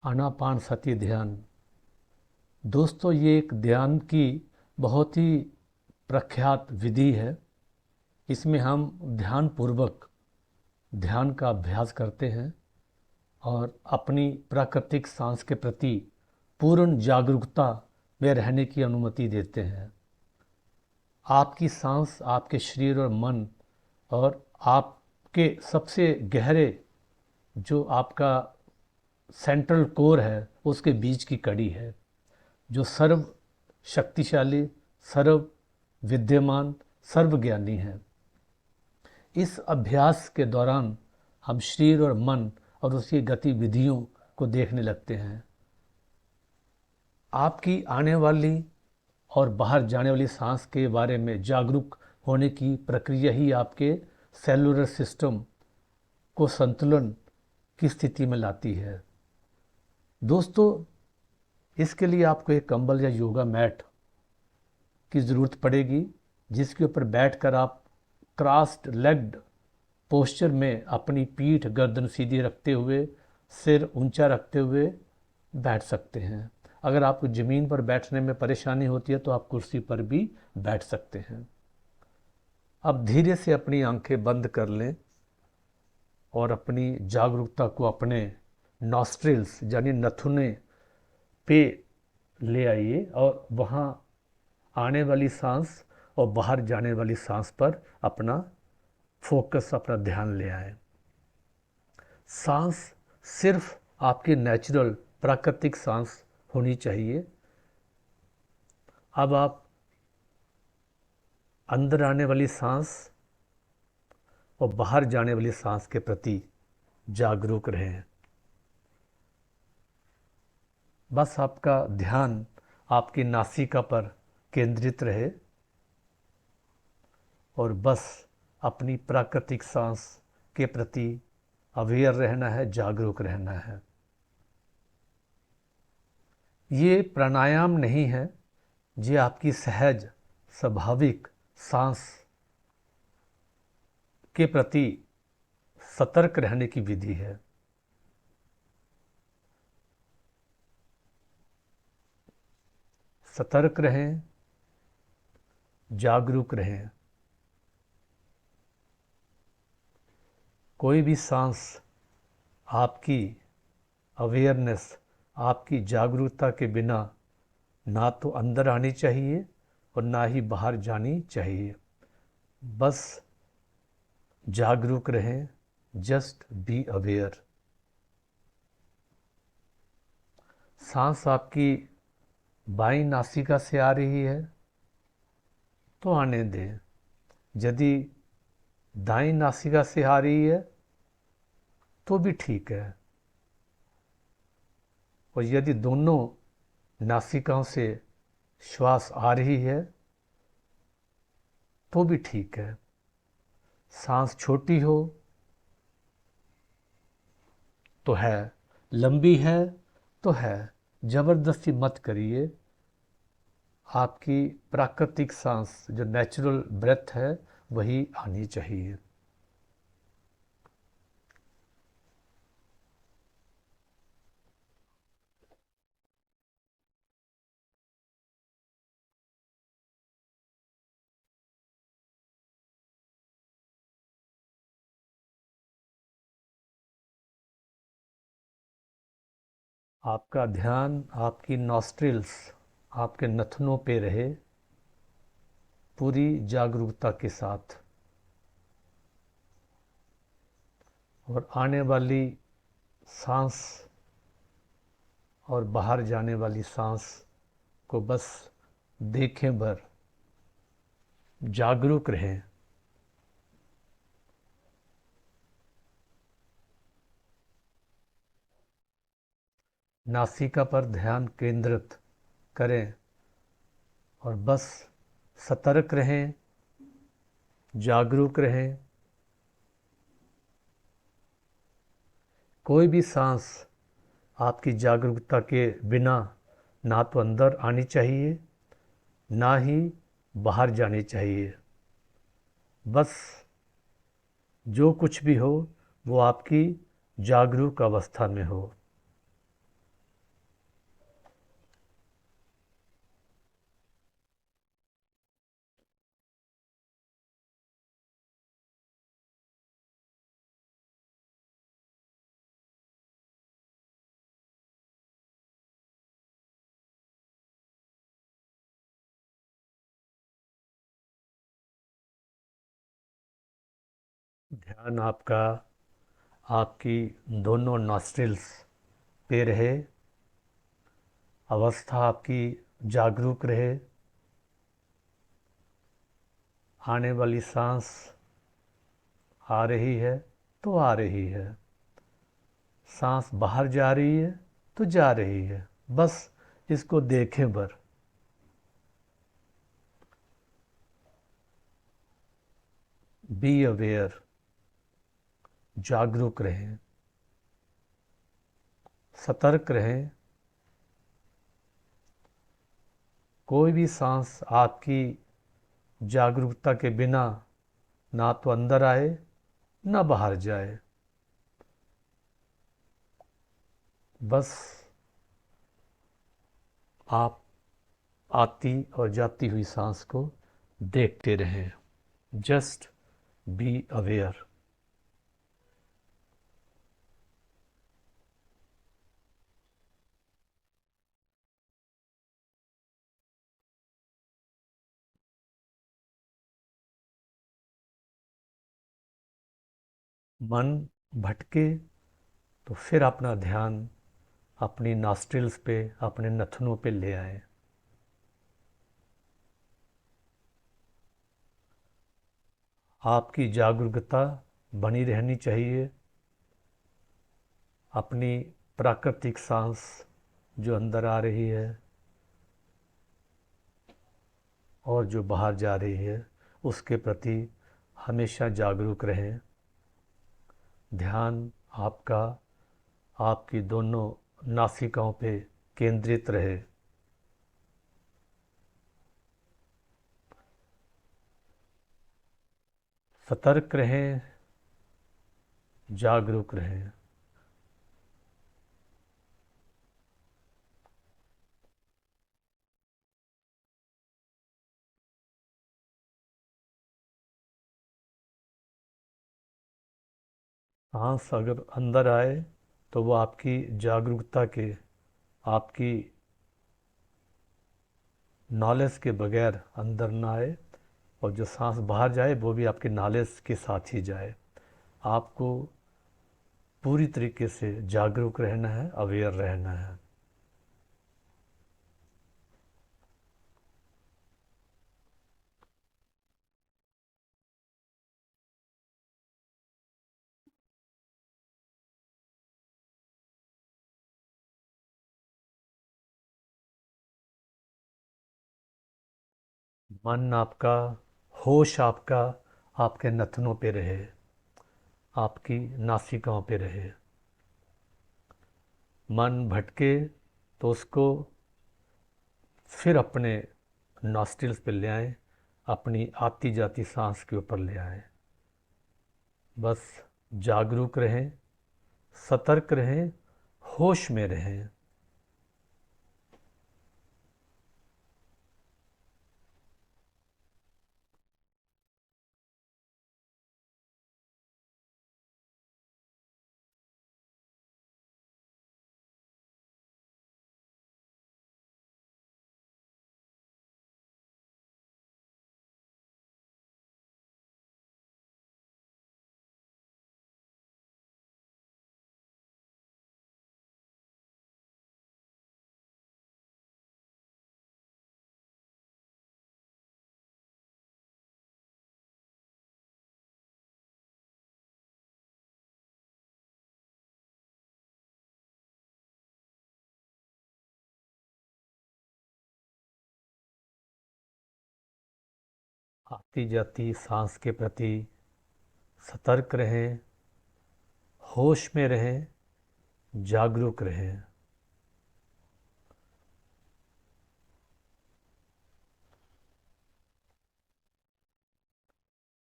आनापान सति ध्यान। दोस्तों, ये एक ध्यान की बहुत ही प्रख्यात विधि है। इसमें हम ध्यानपूर्वक ध्यान का अभ्यास करते हैं और अपनी प्राकृतिक सांस के प्रति पूर्ण जागरूकता में रहने की अनुमति देते हैं। आपकी सांस आपके शरीर और मन और आपके सबसे गहरे जो आपका सेंट्रल कोर है उसके बीच की कड़ी है, जो सर्व शक्तिशाली, सर्व विद्यमान, सर्वज्ञानी है। इस अभ्यास के दौरान हम शरीर और मन और उसकी गतिविधियों को देखने लगते हैं। आपकी आने वाली और बाहर जाने वाली सांस के बारे में जागरूक होने की प्रक्रिया ही आपके सेलुलर सिस्टम को संतुलन की स्थिति में लाती है। दोस्तों, इसके लिए आपको एक कंबल या योगा मैट की ज़रूरत पड़ेगी, जिसके ऊपर बैठकर आप क्रॉस्ड लेग्ड पोस्चर में अपनी पीठ गर्दन सीधी रखते हुए, सिर ऊंचा रखते हुए बैठ सकते हैं। अगर आपको ज़मीन पर बैठने में परेशानी होती है तो आप कुर्सी पर भी बैठ सकते हैं। अब धीरे से अपनी आंखें बंद कर लें और अपनी जागरूकता को अपने नॉस्ट्रिल्स यानी नथुने पे ले आइए और वहाँ आने वाली सांस और बाहर जाने वाली सांस पर अपना फोकस, अपना ध्यान ले आए। सांस सिर्फ आपकी नेचुरल प्राकृतिक सांस होनी चाहिए। अब आप अंदर आने वाली सांस और बाहर जाने वाली सांस के प्रति जागरूक रहें। बस आपका ध्यान आपकी नासिका पर केंद्रित रहे और बस अपनी प्राकृतिक सांस के प्रति अवेयर रहना है, जागरूक रहना है। ये प्राणायाम नहीं है, ये आपकी सहज स्वाभाविक सांस के प्रति सतर्क रहने की विधि है। सतर्क रहें, जागरूक रहें। कोई भी सांस आपकी अवेयरनेस, आपकी जागरूकता के बिना ना तो अंदर आनी चाहिए और ना ही बाहर जानी चाहिए। बस जागरूक रहें, जस्ट बी अवेयर। सांस आपकी बाईं नासिका से आ रही है तो आने दें। यदि दाईं नासिका से आ रही है तो भी ठीक है, और यदि दोनों नासिकाओं से श्वास आ रही है तो भी ठीक है। सांस छोटी हो तो है, लंबी है तो है, जबरदस्ती मत करिए। आपकी प्राकृतिक सांस जो नेचुरल ब्रेथ है वही आनी चाहिए। आपका ध्यान आपकी नॉस्ट्रिल्स, आपके नथनों पे रहे, पूरी जागरूकता के साथ। और आने वाली सांस और बाहर जाने वाली सांस को बस देखें भर, जागरूक रहें। नासिका पर ध्यान केंद्रित करें और बस सतर्क रहें, जागरूक रहें। कोई भी सांस आपकी जागरूकता के बिना ना तो अंदर आनी चाहिए ना ही बाहर जानी चाहिए। बस जो कुछ भी हो वो आपकी जागरूक अवस्था में हो। ध्यान आपका आपकी दोनों नॉस्ट्रिल्स पे रहे, अवस्था आपकी जागरूक रहे। आने वाली सांस आ रही है तो आ रही है, सांस बाहर जा रही है तो जा रही है, बस इसको देखें बर। बी अवेयर, जागरूक रहें, सतर्क रहें। कोई भी सांस आपकी जागरूकता के बिना ना तो अंदर आए ना बाहर जाए, बस आप आती और जाती हुई सांस को देखते रहें। Just be aware. मन भटके तो फिर अपना ध्यान अपनी नॉस्ट्रिल्स पे, अपने नथनों पे ले आए। आपकी जागरूकता बनी रहनी चाहिए। अपनी प्राकृतिक सांस जो अंदर आ रही है और जो बाहर जा रही है, उसके प्रति हमेशा जागरूक रहें। ध्यान आपका आपकी दोनों नासिकाओं पे केंद्रित रहे। सतर्क रहें, जागरूक रहें। सांस अगर अंदर आए तो वो आपकी जागरूकता के, आपकी नॉलेज के बगैर अंदर ना आए, और जो सांस बाहर जाए वो भी आपके नॉलेज के साथ ही जाए। आपको पूरी तरीके से जागरूक रहना है, अवेयर रहना है। मन आपका, होश आपका आपके नथनों पे रहे, आपकी नासिकाओं पे रहे। मन भटके तो उसको फिर अपने नॉस्ट्रिल्स पे ले आए, अपनी आती जाती सांस के ऊपर ले आए। बस जागरूक रहें, सतर्क रहें, होश में रहें। आती जाती सांस के प्रति सतर्क रहें, होश में रहें, जागरूक रहें।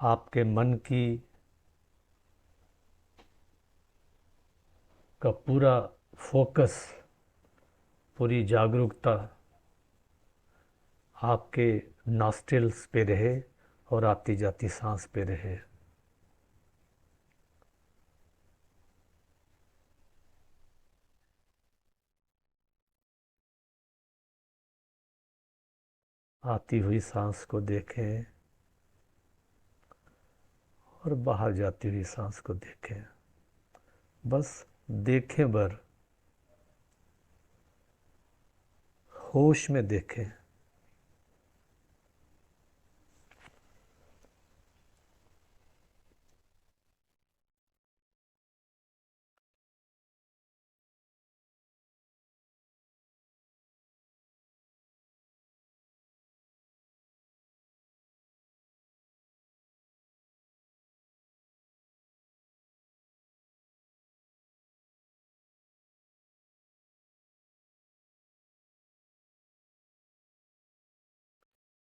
आपके मन की का पूरा फोकस, पूरी जागरूकता आपके नॉस्ट्रिल्स पे रहे और आती जाती सांस पे रहे। आती हुई सांस को देखें, और बाहर जाती हुई सांस को देखें। बस देखें भर, होश में देखें।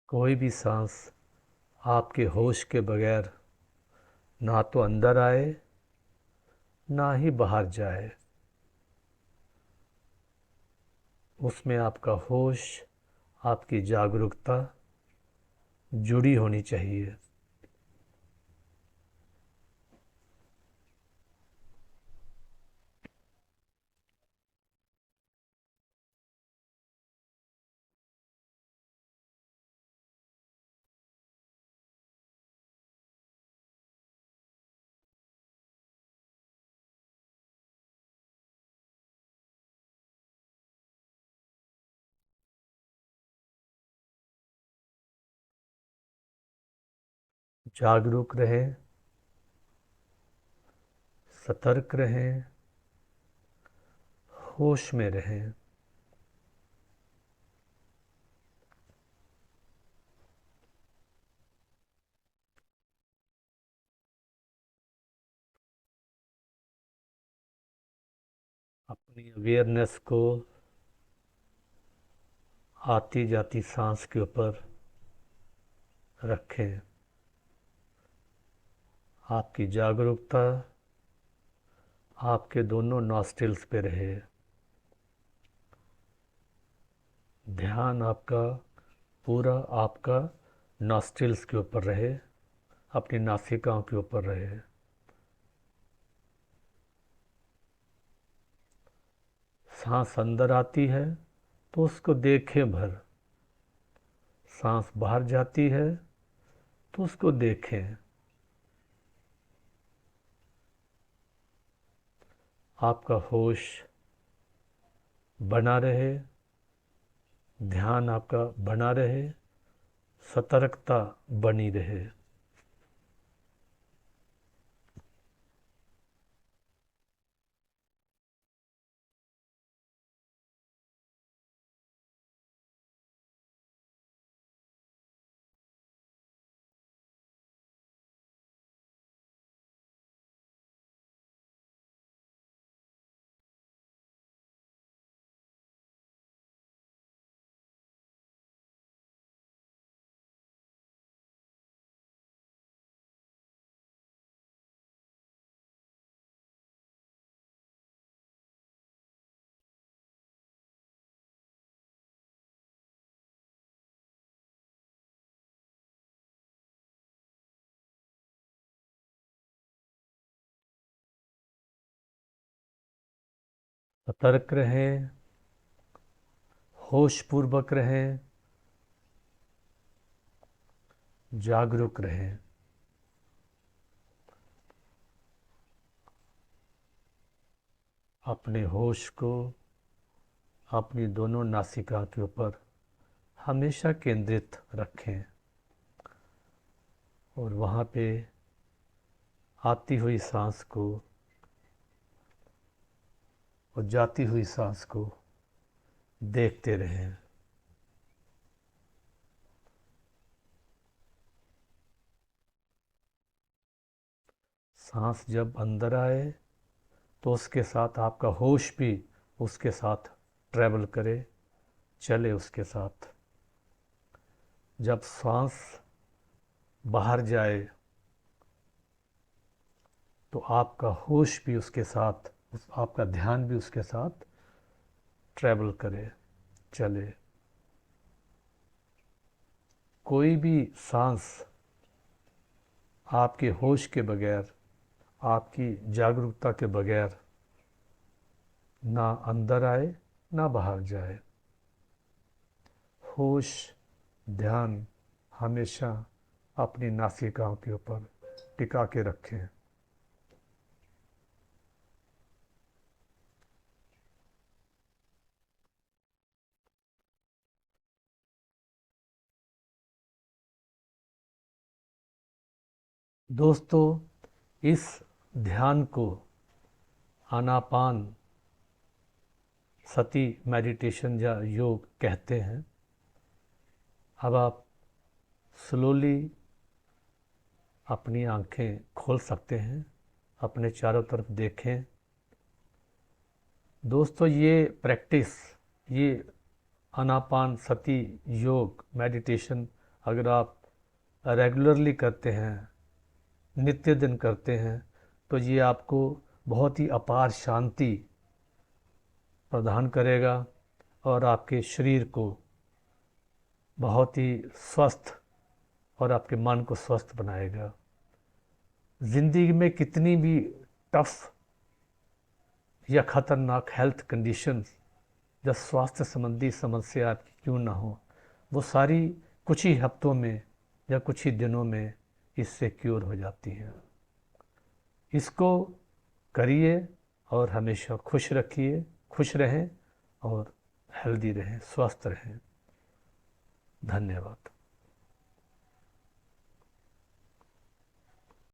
कोई भी सांस आपके होश के बगैर ना तो अंदर आए ना ही बाहर जाए, उसमें आपका होश, आपकी जागरूकता जुड़ी होनी चाहिए। जागरूक रहें, सतर्क रहें, होश में रहें। अपनी अवेयरनेस को आती जाती सांस के ऊपर रखें। आपकी जागरूकता आपके दोनों नॉस्ट्रिल्स पे रहे। ध्यान आपका पूरा आपका नॉस्ट्रिल्स के ऊपर रहे, अपनी नासिकाओं के ऊपर रहे। सांस अंदर आती है तो उसको देखें भर, सांस बाहर जाती है तो उसको देखें। आपका होश बना रहे, ध्यान आपका बना रहे, सतर्कता बनी रहे। सतर्क रहें, होशपूर्वक रहें, जागरूक रहें। अपने होश को अपनी दोनों नासिका के ऊपर हमेशा केंद्रित रखें और वहाँ पे आती हुई सांस को और जाती हुई सांस को देखते रहें। सांस जब अंदर आए तो उसके साथ आपका होश भी उसके साथ ट्रैवल करे, चले उसके साथ। जब सांस बाहर जाए तो आपका होश भी उसके साथ, आपका ध्यान भी उसके साथ ट्रैवल करे, चले। कोई भी सांस आपके होश के बगैर, आपकी जागरूकता के बगैर ना अंदर आए ना बाहर जाए। होश, ध्यान हमेशा अपनी नासिकाओं के ऊपर टिका के रखें। दोस्तों, इस ध्यान को आनापान सती मेडिटेशन या योग कहते हैं। अब आप स्लोली अपनी आंखें खोल सकते हैं, अपने चारों तरफ देखें। दोस्तों, ये प्रैक्टिस, ये आनापान सती योग मेडिटेशन अगर आप रेगुलरली करते हैं, नित्य दिन करते हैं, तो ये आपको बहुत ही अपार शांति प्रदान करेगा और आपके शरीर को बहुत ही स्वस्थ और आपके मन को स्वस्थ बनाएगा। ज़िंदगी में कितनी भी टफ या ख़तरनाक हेल्थ कंडीशंस या स्वास्थ्य संबंधी समस्या आपकी क्यों ना हो, वो सारी कुछ ही हफ्तों में या कुछ ही दिनों में इससे क्योर हो जाती हैं। इसको करिए और हमेशा खुश रखिए, खुश रहें और हेल्दी रहें, स्वस्थ रहें। धन्यवाद।